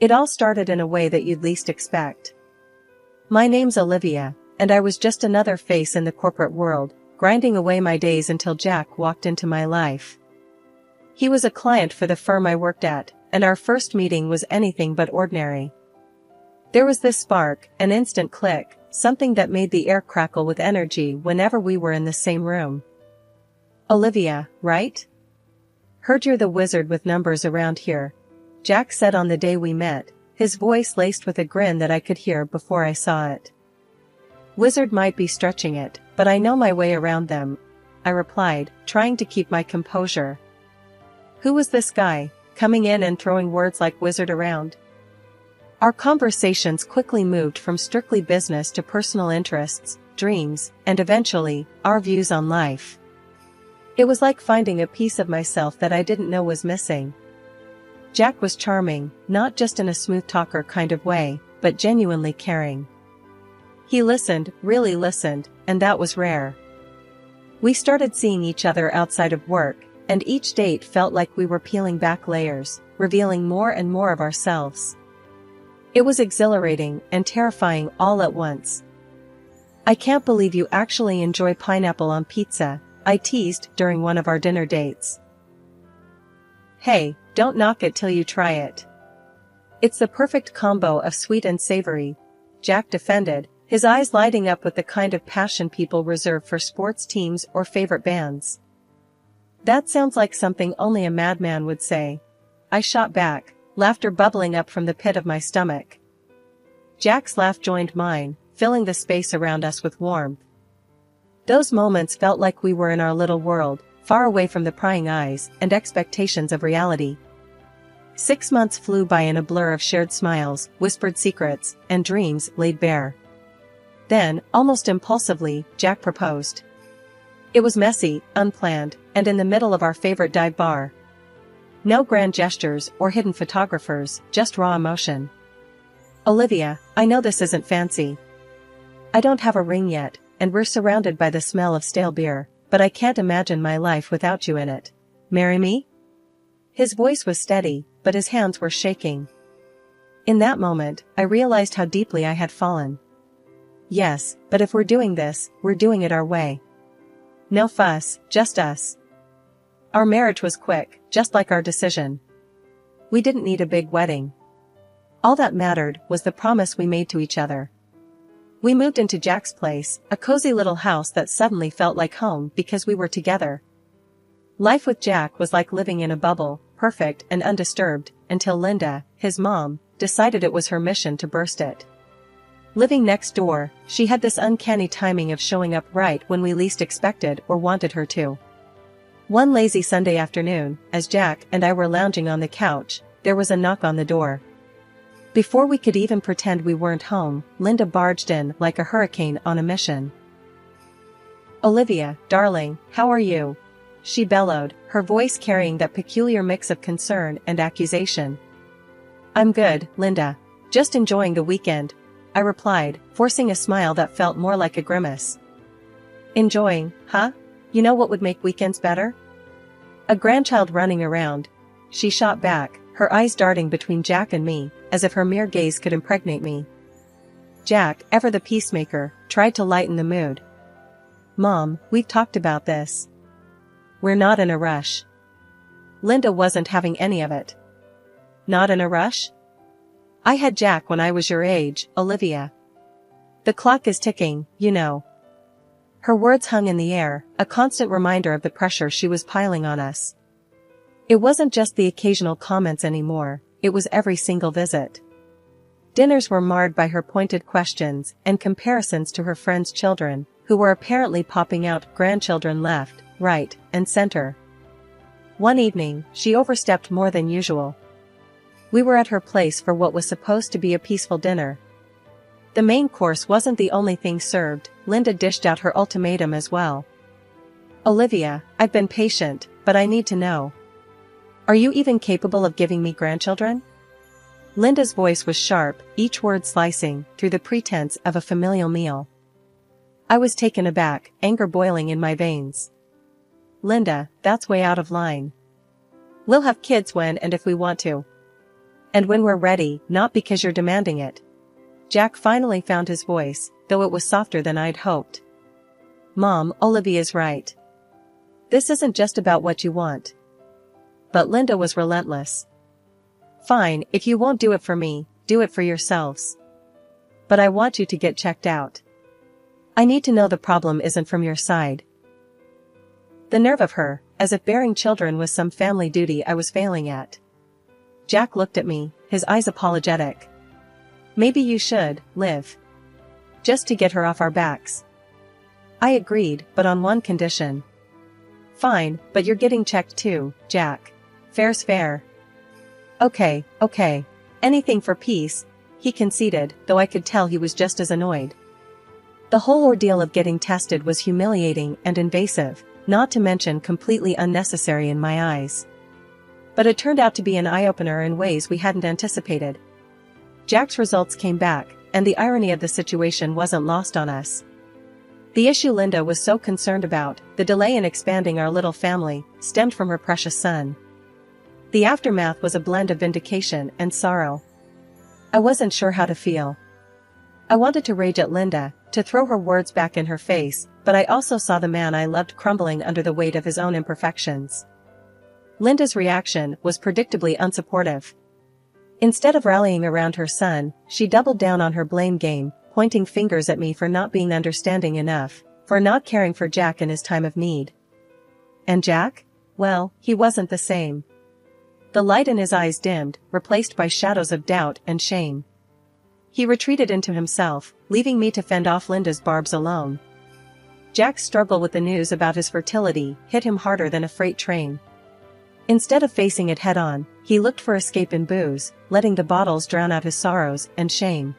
It all started in a way that you'd least expect. My name's Olivia, and I was just another face in the corporate world, grinding away my days until Jack walked into my life. He was a client for the firm I worked at, and our first meeting was anything but ordinary. There was this spark, an instant click, something that made the air crackle with energy whenever we were in the same room. "Olivia, right? Heard you're the wizard with numbers around here," Jack said on the day we met, his voice laced with a grin that I could hear before I saw it. "Wizard might be stretching it, but I know my way around them," I replied, trying to keep my composure. Who was this guy, coming in and throwing words like wizard around? Our conversations quickly moved from strictly business to personal interests, dreams, and eventually, our views on life. It was like finding a piece of myself that I didn't know was missing. Jack was charming, not just in a smooth talker kind of way, but genuinely caring. He listened, really listened, and that was rare. We started seeing each other outside of work, and each date felt like we were peeling back layers, revealing more and more of ourselves. It was exhilarating and terrifying all at once. "I can't believe you actually enjoy pineapple on pizza," I teased during one of our dinner dates. "Hey, don't knock it till you try it. It's the perfect combo of sweet and savory," Jack defended, his eyes lighting up with the kind of passion people reserve for sports teams or favorite bands. "That sounds like something only a madman would say," I shot back, laughter bubbling up from the pit of my stomach. Jack's laugh joined mine, filling the space around us with warmth. Those moments felt like we were in our little world, far away from the prying eyes and expectations of reality. 6 months flew by in a blur of shared smiles, whispered secrets, and dreams laid bare. Then, almost impulsively, Jack proposed. It was messy, unplanned, and in the middle of our favorite dive bar. No grand gestures or hidden photographers, just raw emotion. "Olivia, I know this isn't fancy. I don't have a ring yet, and we're surrounded by the smell of stale beer, but I can't imagine my life without you in it. Marry me?" His voice was steady, but his hands were shaking. In that moment, I realized how deeply I had fallen. "Yes, but if we're doing this, we're doing it our way. No fuss, just us." Our marriage was quick, just like our decision. We didn't need a big wedding. All that mattered was the promise we made to each other. We moved into Jack's place, a cozy little house that suddenly felt like home because we were together. Life with Jack was like living in a bubble, perfect and undisturbed, until Linda, his mom, decided it was her mission to burst it. Living next door, she had this uncanny timing of showing up right when we least expected or wanted her to. One lazy Sunday afternoon, as Jack and I were lounging on the couch, there was a knock on the door. Before we could even pretend we weren't home, Linda barged in like a hurricane on a mission. "Olivia, darling, how are you?" she bellowed, her voice carrying that peculiar mix of concern and accusation. "I'm good, Linda. Just enjoying the weekend," I replied, forcing a smile that felt more like a grimace. "Enjoying, huh? You know what would make weekends better? A grandchild running around," she shot back, her eyes darting between Jack and me, as if her mere gaze could impregnate me. Jack, ever the peacemaker, tried to lighten the mood. "Mom, we've talked about this. We're not in a rush." Linda wasn't having any of it. "Not in a rush? I had Jack when I was your age, Olivia. The clock is ticking, you know." Her words hung in the air, a constant reminder of the pressure she was piling on us. It wasn't just the occasional comments anymore, it was every single visit. Dinners were marred by her pointed questions and comparisons to her friends' children, who were apparently popping out grandchildren left, right, and center. One evening, she overstepped more than usual. We were at her place for what was supposed to be a peaceful dinner. The main course wasn't the only thing served, Linda dished out her ultimatum as well. "Olivia, I've been patient, but I need to know. Are you even capable of giving me grandchildren?" Linda's voice was sharp, each word slicing through the pretense of a familial meal. I was taken aback, anger boiling in my veins. "Linda, that's way out of line. We'll have kids when and if we want to. And when we're ready, not because you're demanding it. Jack finally found his voice, though it was softer than I'd hoped. Mom, Olivia's right. This isn't just about what you want. But Linda was relentless. Fine, if you won't do it for me, do it for yourselves. But I want you to get checked out. I need to know the problem isn't from your side. The nerve of her, as if bearing children was some family duty I was failing at. Jack looked at me, his eyes apologetic. Maybe you should, Liv. Just to get her off our backs. I agreed, but on one condition. Fine, but you're getting checked too, Jack. Fair's fair. Okay. Anything for peace, he conceded, though I could tell he was just as annoyed. The whole ordeal of getting tested was humiliating and invasive, not to mention completely unnecessary in my eyes. But it turned out to be an eye-opener in ways we hadn't anticipated. Jack's results came back, and the irony of the situation wasn't lost on us. The issue Linda was so concerned about, the delay in expanding our little family, stemmed from her precious son. The aftermath was a blend of vindication and sorrow. I wasn't sure how to feel. I wanted to rage at Linda, to throw her words back in her face, but I also saw the man I loved crumbling under the weight of his own imperfections. Linda's reaction was predictably unsupportive. Instead of rallying around her son, she doubled down on her blame game, pointing fingers at me for not being understanding enough, for not caring for Jack in his time of need. And Jack? Well, he wasn't the same. The light in his eyes dimmed, replaced by shadows of doubt and shame. He retreated into himself, leaving me to fend off Linda's barbs alone. Jack's struggle with the news about his fertility hit him harder than a freight train. Instead of facing it head-on, he looked for escape in booze, letting the bottles drown out his sorrows and shame.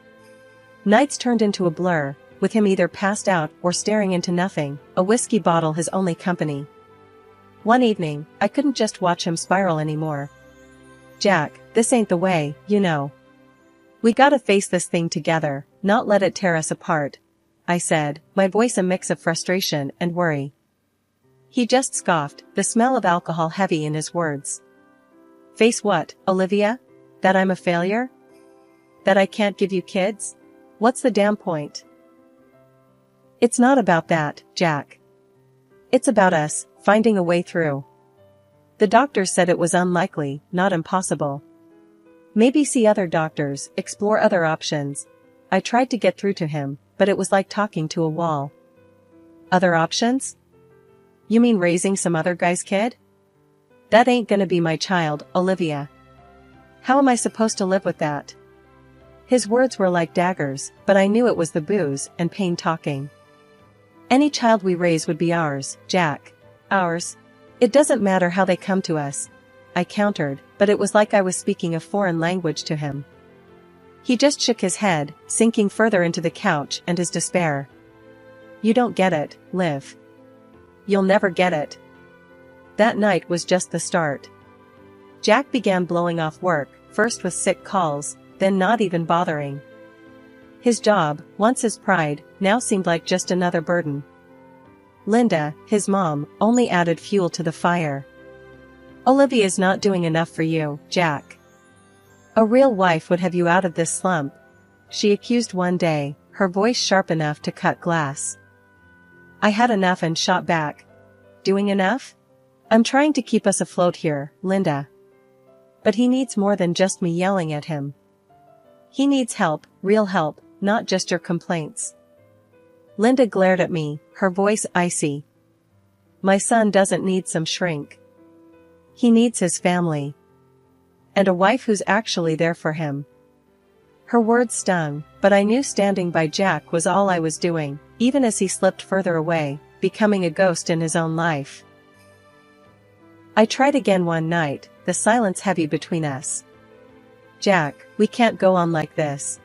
Nights turned into a blur, with him either passed out or staring into nothing, a whiskey bottle his only company. One evening, I couldn't just watch him spiral anymore. Jack, this ain't the way, you know. We gotta face this thing together, not let it tear us apart, I said, my voice a mix of frustration and worry. He just scoffed, the smell of alcohol heavy in his words. Face what, Olivia? That I'm a failure? That I can't give you kids? What's the damn point? It's not about that, Jack. It's about us, finding a way through. The doctors said it was unlikely, not impossible. Maybe see other doctors, explore other options. I tried to get through to him, but it was like talking to a wall. Other options? You mean raising some other guy's kid? That ain't gonna be my child, Olivia. How am I supposed to live with that? His words were like daggers, but I knew it was the booze and pain talking. Any child we raise would be ours, Jack. Ours. It doesn't matter how they come to us, I countered, but it was like I was speaking a foreign language to him. He just shook his head, sinking further into the couch and his despair. You don't get it, Liv. You'll never get it. That night was just the start. Jack began blowing off work, first with sick calls, then not even bothering. His job, once his pride, now seemed like just another burden. Linda, his mom, only added fuel to the fire. Olivia's not doing enough for you, Jack. A real wife would have you out of this slump, she accused one day, her voice sharp enough to cut glass. I had enough and shot back. Doing enough? I'm trying to keep us afloat here, Linda. But he needs more than just me yelling at him. He needs help, real help, not just your complaints. Linda glared at me, her voice icy. My son doesn't need some shrink. He needs his family. And a wife who's actually there for him. Her words stung, but I knew standing by Jack was all I was doing, even as he slipped further away, becoming a ghost in his own life. I tried again one night, the silence heavy between us. Jack, we can't go on like this.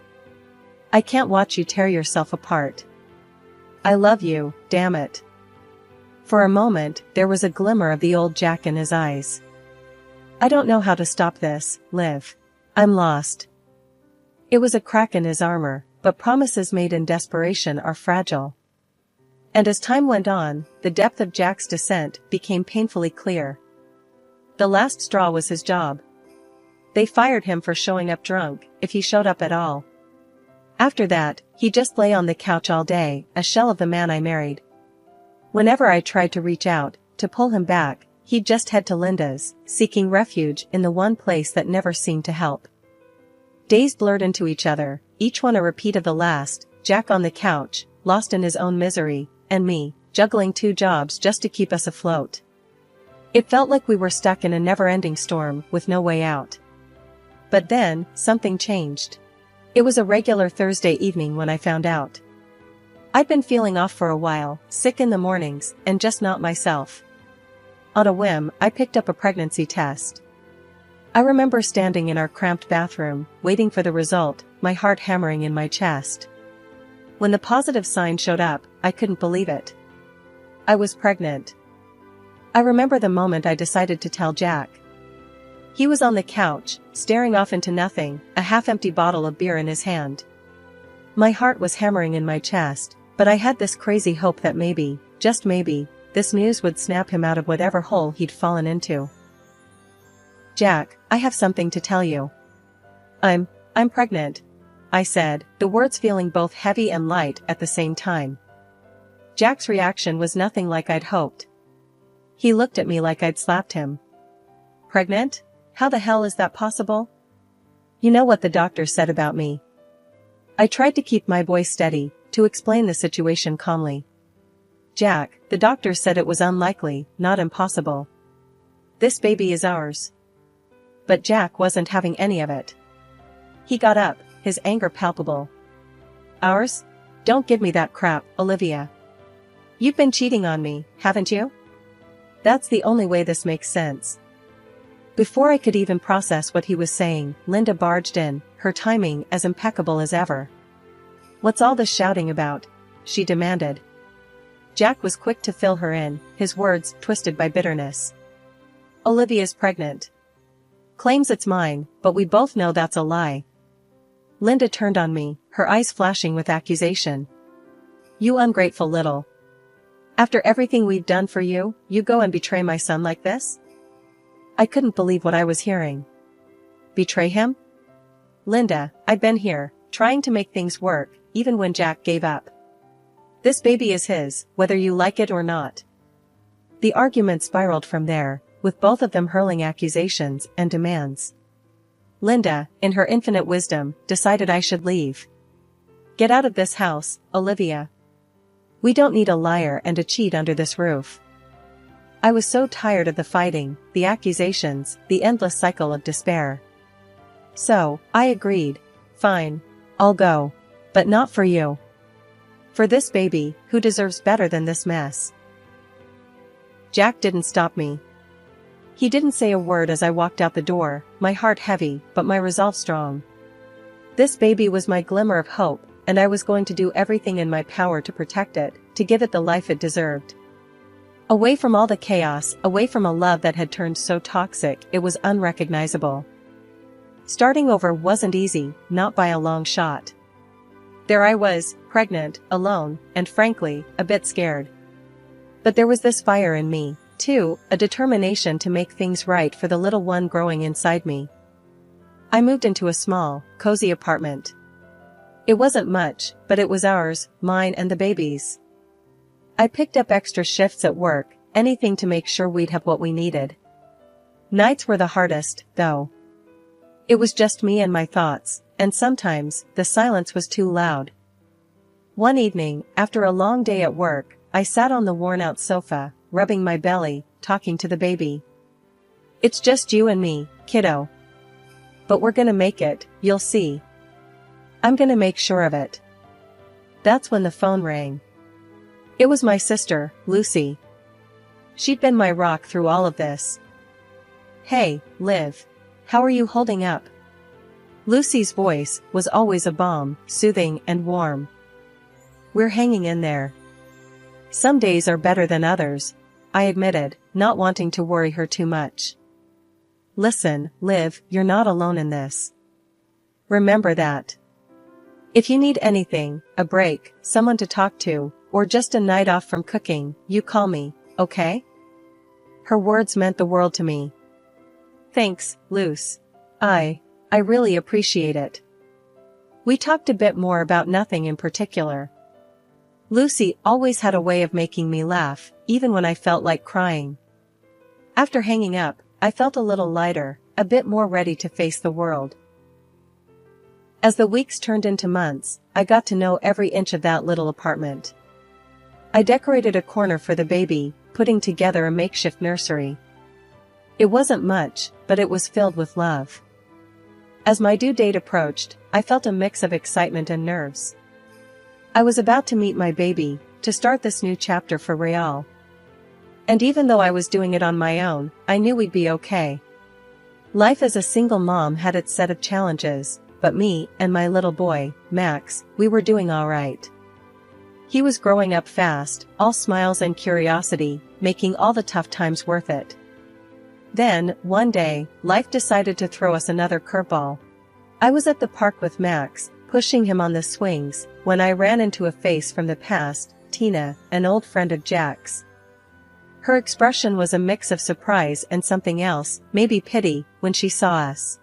I can't watch you tear yourself apart. I love you, damn it. For a moment, there was a glimmer of the old Jack in his eyes. I don't know how to stop this, Liv. I'm lost. It was a crack in his armor, but promises made in desperation are fragile. And as time went on, the depth of Jack's descent became painfully clear. The last straw was his job. They fired him for showing up drunk, if he showed up at all. After that, he just lay on the couch all day, a shell of the man I married. Whenever I tried to reach out, to pull him back, he'd just head to Linda's, seeking refuge in the one place that never seemed to help. Days blurred into each other, each one a repeat of the last, Jack on the couch, lost in his own misery, and me, juggling 2 jobs just to keep us afloat. It felt like we were stuck in a never-ending storm, with no way out. But then, something changed. It was a regular Thursday evening when I found out. I'd been feeling off for a while, sick in the mornings, and just not myself. On a whim, I picked up a pregnancy test. I remember standing in our cramped bathroom, waiting for the result, my heart hammering in my chest. When the positive sign showed up, I couldn't believe it. I was pregnant. I remember the moment I decided to tell Jack. He was on the couch, staring off into nothing, a half-empty bottle of beer in his hand. My heart was hammering in my chest, but I had this crazy hope that maybe, just maybe, this news would snap him out of whatever hole he'd fallen into. "Jack, I have something to tell you. I'm pregnant," I said, the words feeling both heavy and light at the same time. Jack's reaction was nothing like I'd hoped. He looked at me like I'd slapped him. "Pregnant? How the hell is that possible? You know what the doctor said about me." I tried to keep my voice steady, to explain the situation calmly. "Jack, the doctor said it was unlikely, not impossible. This baby is ours." But Jack wasn't having any of it. He got up, his anger palpable. "Ours? Don't give me that crap, Olivia. You've been cheating on me, haven't you? That's the only way this makes sense." Before I could even process what he was saying, Linda barged in, her timing as impeccable as ever. "What's all this shouting about?" she demanded. Jack was quick to fill her in, his words twisted by bitterness. "Olivia's pregnant. Claims it's mine, but we both know that's a lie." Linda turned on me, her eyes flashing with accusation. "You ungrateful little. After everything we've done for you, you go and betray my son like this?" I couldn't believe what I was hearing. Betray him? "Linda, I've been here, trying to make things work, even when Jack gave up. This baby is his, whether you like it or not." The argument spiraled from there, with both of them hurling accusations and demands. Linda, in her infinite wisdom, decided I should leave. "Get out of this house, Olivia. We don't need a liar and a cheat under this roof." I was so tired of the fighting, the accusations, the endless cycle of despair. So, I agreed. "Fine. I'll go. But not for you. For this baby, who deserves better than this mess." Jack didn't stop me. He didn't say a word as I walked out the door, my heart heavy, but my resolve strong. This baby was my glimmer of hope, and I was going to do everything in my power to protect it, to give it the life it deserved. Away from all the chaos, away from a love that had turned so toxic it was unrecognizable. Starting over wasn't easy, not by a long shot. There I was, pregnant, alone, and frankly, a bit scared. But there was this fire in me, too, a determination to make things right for the little one growing inside me. I moved into a small, cozy apartment. It wasn't much, but it was ours, mine and the baby's. I picked up extra shifts at work, anything to make sure we'd have what we needed. Nights were the hardest, though. It was just me and my thoughts, and sometimes, the silence was too loud. One evening, after a long day at work, I sat on the worn-out sofa, rubbing my belly, talking to the baby. "It's just you and me, kiddo. But we're gonna make it, you'll see. I'm gonna make sure of it." That's when the phone rang. It was my sister, Lucy. She'd been my rock through all of this. "Hey, Liv. How are you holding up?" Lucy's voice was always a balm, soothing and warm. "We're hanging in there. Some days are better than others," I admitted, not wanting to worry her too much. "Listen, Liv, you're not alone in this. Remember that. If you need anything, a break, someone to talk to, or just a night off from cooking, you call me, okay?" Her words meant the world to me. "Thanks, Luce. I really appreciate it. We talked a bit more about nothing in particular. Lucy always had a way of making me laugh, even when I felt like crying. After hanging up, I felt a little lighter, a bit more ready to face the world. As the weeks turned into months, I got to know every inch of that little apartment. I decorated a corner for the baby, putting together a makeshift nursery. It wasn't much, but it was filled with love. As my due date approached, I felt a mix of excitement and nerves. I was about to meet my baby, to start this new chapter for Real. And even though I was doing it on my own, I knew we'd be okay. Life as a single mom had its set of challenges, but me and my little boy, Max, we were doing all right. He was growing up fast, all smiles and curiosity, making all the tough times worth it. Then, one day, life decided to throw us another curveball. I was at the park with Max, pushing him on the swings, when I ran into a face from the past, Tina, an old friend of Jack's. Her expression was a mix of surprise and something else, maybe pity, when she saw us.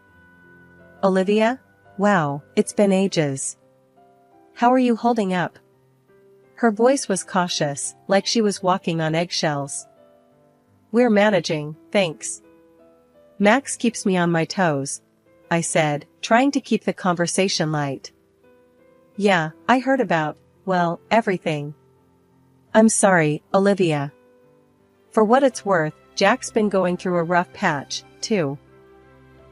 "Olivia? Wow, it's been ages. How are you holding up?" Her voice was cautious, like she was walking on eggshells. "We're managing, thanks. Max keeps me on my toes," I said, trying to keep the conversation light. "Yeah, I heard about, well, everything. I'm sorry, Olivia. For what it's worth, Jack's been going through a rough patch, too."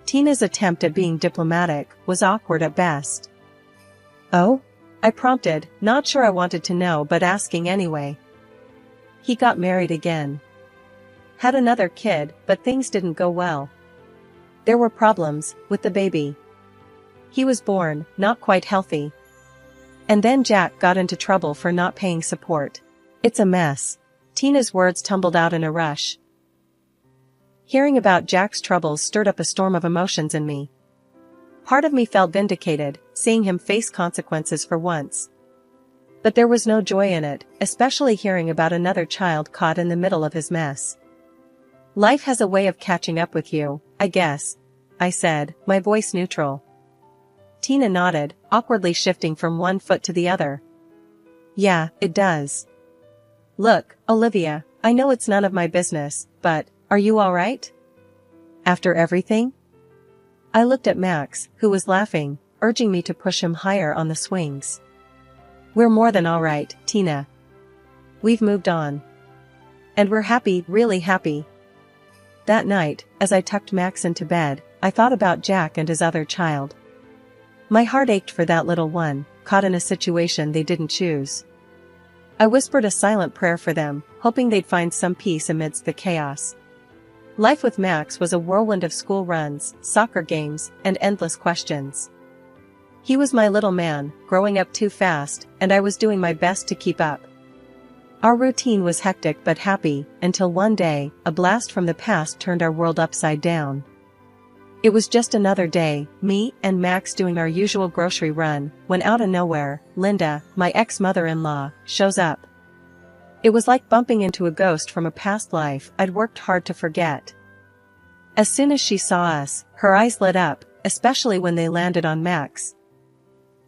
Tina's attempt at being diplomatic was awkward at best. "Oh?" I prompted, not sure I wanted to know but asking anyway. "He got married again. Had another kid, but things didn't go well. There were problems with the baby. He was born not quite healthy. And then Jack got into trouble for not paying support. It's a mess." Tina's words tumbled out in a rush. Hearing about Jack's troubles stirred up a storm of emotions in me. Part of me felt vindicated, seeing him face consequences for once. But there was no joy in it, especially hearing about another child caught in the middle of his mess. "Life has a way of catching up with you, I guess," I said, my voice neutral. Tina nodded, awkwardly shifting from one foot to the other. "Yeah, it does. Look, Olivia, I know it's none of my business, but, are you all right? After everything?" I looked at Max, who was laughing, urging me to push him higher on the swings. "We're more than all right, Tina. We've moved on. And we're happy, really happy." That night, as I tucked Max into bed, I thought about Jack and his other child. My heart ached for that little one, caught in a situation they didn't choose. I whispered a silent prayer for them, hoping they'd find some peace amidst the chaos. Life with Max was a whirlwind of school runs, soccer games, and endless questions. He was my little man, growing up too fast, and I was doing my best to keep up. Our routine was hectic but happy, until one day, a blast from the past turned our world upside down. It was just another day, me and Max doing our usual grocery run, when out of nowhere, Linda, my ex-mother-in-law, shows up. It was like bumping into a ghost from a past life I'd worked hard to forget. As soon as she saw us, her eyes lit up, especially when they landed on Max.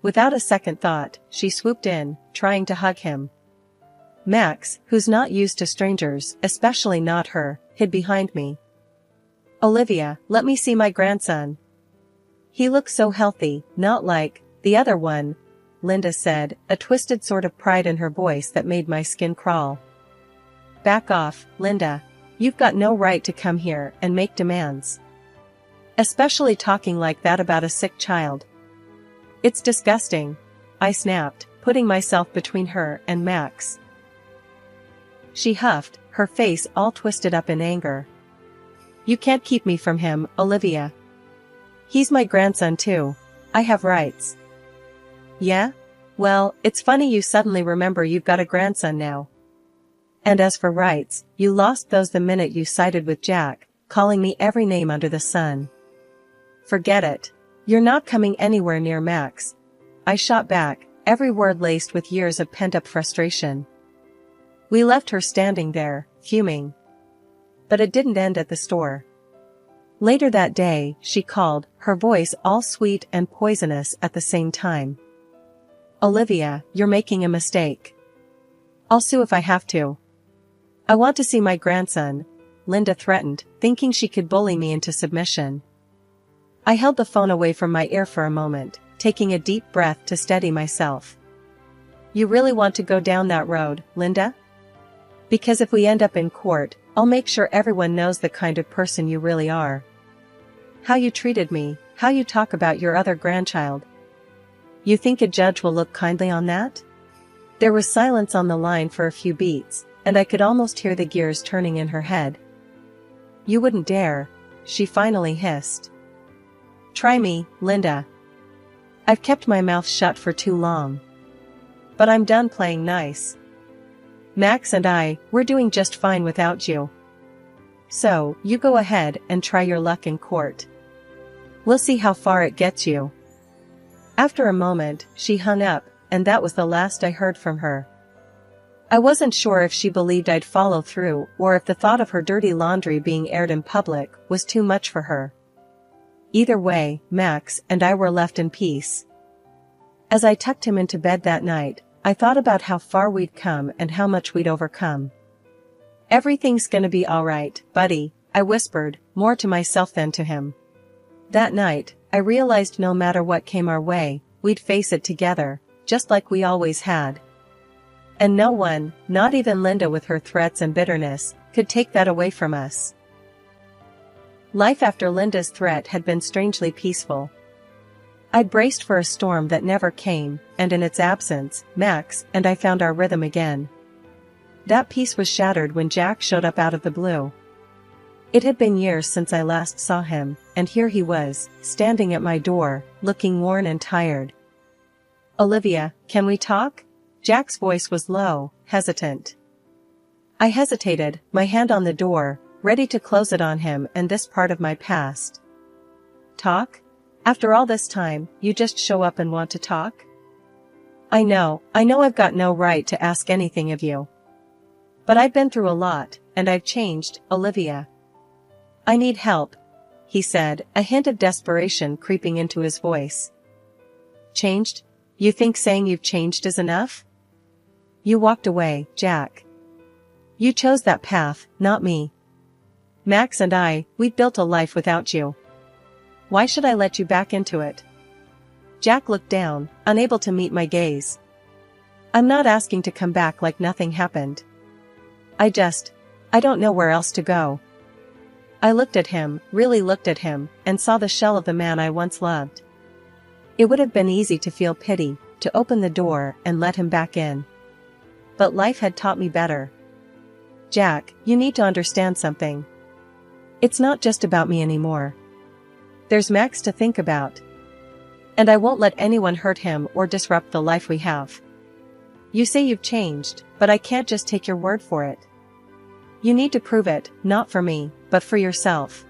Without a second thought, she swooped in, trying to hug him. Max, who's not used to strangers, especially not her, hid behind me. "Olivia, let me see my grandson. He looks so healthy, not like the other one," Linda said, a twisted sort of pride in her voice that made my skin crawl. "Back off, Linda. You've got no right to come here and make demands. Especially talking like that about a sick child. It's disgusting," I snapped, putting myself between her and Max. She huffed, her face all twisted up in anger. "You can't keep me from him, Olivia. He's my grandson too. I have rights." "Yeah? Well, it's funny you suddenly remember you've got a grandson now. And as for rights, you lost those the minute you sided with Jack, calling me every name under the sun. Forget it. You're not coming anywhere near Max." I shot back, every word laced with years of pent-up frustration. We left her standing there, fuming. But it didn't end at the store. Later that day, she called, her voice all sweet and poisonous at the same time. "Olivia, you're making a mistake. I'll sue if I have to. I want to see my grandson," Linda threatened, thinking she could bully me into submission. I held the phone away from my ear for a moment, taking a deep breath to steady myself. "You really want to go down that road, Linda? Because if we end up in court, I'll make sure everyone knows the kind of person you really are. How you treated me, how you talk about your other grandchild. You think a judge will look kindly on that?" There was silence on the line for a few beats, and I could almost hear the gears turning in her head. "You wouldn't dare," she finally hissed. "Try me, Linda. I've kept my mouth shut for too long. But I'm done playing nice. Max and we're doing just fine without you. So, you go ahead and try your luck in court. We'll see how far it gets you." After a moment, she hung up, and that was the last I heard from her. I wasn't sure if she believed I'd follow through or if the thought of her dirty laundry being aired in public was too much for her. Either way, Max and I were left in peace. As I tucked him into bed that night, I thought about how far we'd come and how much we'd overcome. "Everything's gonna be alright, buddy," I whispered, more to myself than to him. That night, I realized no matter what came our way, we'd face it together, just like we always had. And no one, not even Linda with her threats and bitterness, could take that away from us. Life after Linda's threat had been strangely peaceful. I'd braced for a storm that never came, and in its absence, Max and I found our rhythm again. That peace was shattered when Jack showed up out of the blue. It had been years since I last saw him, and here he was, standing at my door, looking worn and tired. "Olivia, can we talk?" Jack's voice was low, hesitant. I hesitated, my hand on the door, ready to close it on him and this part of my past. "Talk? After all this time, you just show up and want to talk?" I know I've got no right to ask anything of you. But I've been through a lot, and I've changed, Olivia. I need help," he said, a hint of desperation creeping into his voice. "Changed? You think saying you've changed is enough? You walked away, Jack. You chose that path, not me. Max and we'd built a life without you. Why should I let you back into it?" Jack looked down, unable to meet my gaze. "I'm not asking to come back like nothing happened. I don't know where else to go." I looked at him, really looked at him, and saw the shell of the man I once loved. It would have been easy to feel pity, to open the door and let him back in. But life had taught me better. "Jack, you need to understand something. It's not just about me anymore. There's Max to think about. And I won't let anyone hurt him or disrupt the life we have. You say you've changed, but I can't just take your word for it. You need to prove it, not for me, but for yourself."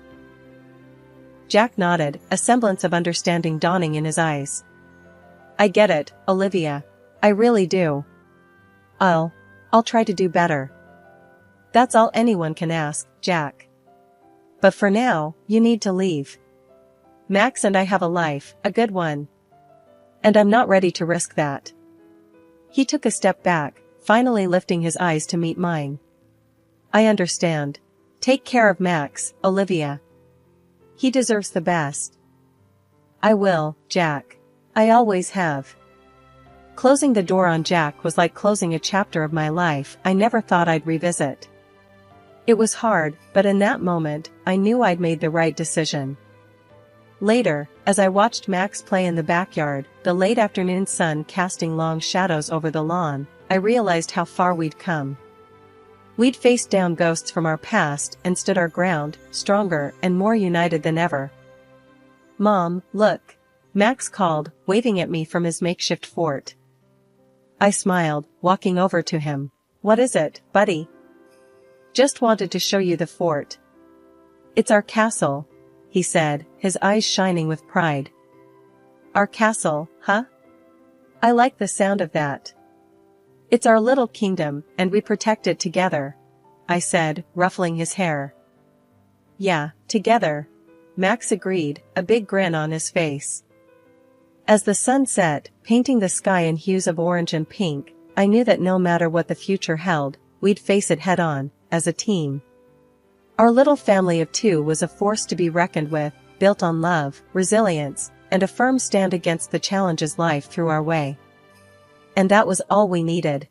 Jack nodded, a semblance of understanding dawning in his eyes. "I get it, Olivia. I really do. I'll try to do better. That's all anyone can ask, Jack. But for now, you need to leave. Max and I have a life, a good one. And I'm not ready to risk that." He took a step back, finally lifting his eyes to meet mine. "I understand. Take care of Max, Olivia. He deserves the best." "I will, Jack. I always have." Closing the door on Jack was like closing a chapter of my life I never thought I'd revisit. It was hard, but in that moment, I knew I'd made the right decision. Later, as I watched Max play in the backyard, the late afternoon sun casting long shadows over the lawn, I realized how far we'd come. We'd faced down ghosts from our past and stood our ground, stronger and more united than ever. "Mom, look," Max called, waving at me from his makeshift fort. I smiled, walking over to him. "What is it, buddy?" "Just wanted to show you the fort. It's our castle," he said, his eyes shining with pride. "Our castle, huh? I like the sound of that. It's our little kingdom, and we protect it together," I said, ruffling his hair. "Yeah, together. Max agreed, a big grin on his face. As the sun set, painting the sky in hues of orange and pink, I knew that no matter what the future held, we'd face it head-on, as a team. Our little family of two was a force to be reckoned with, built on love, resilience, and a firm stand against the challenges life threw our way. And that was all we needed.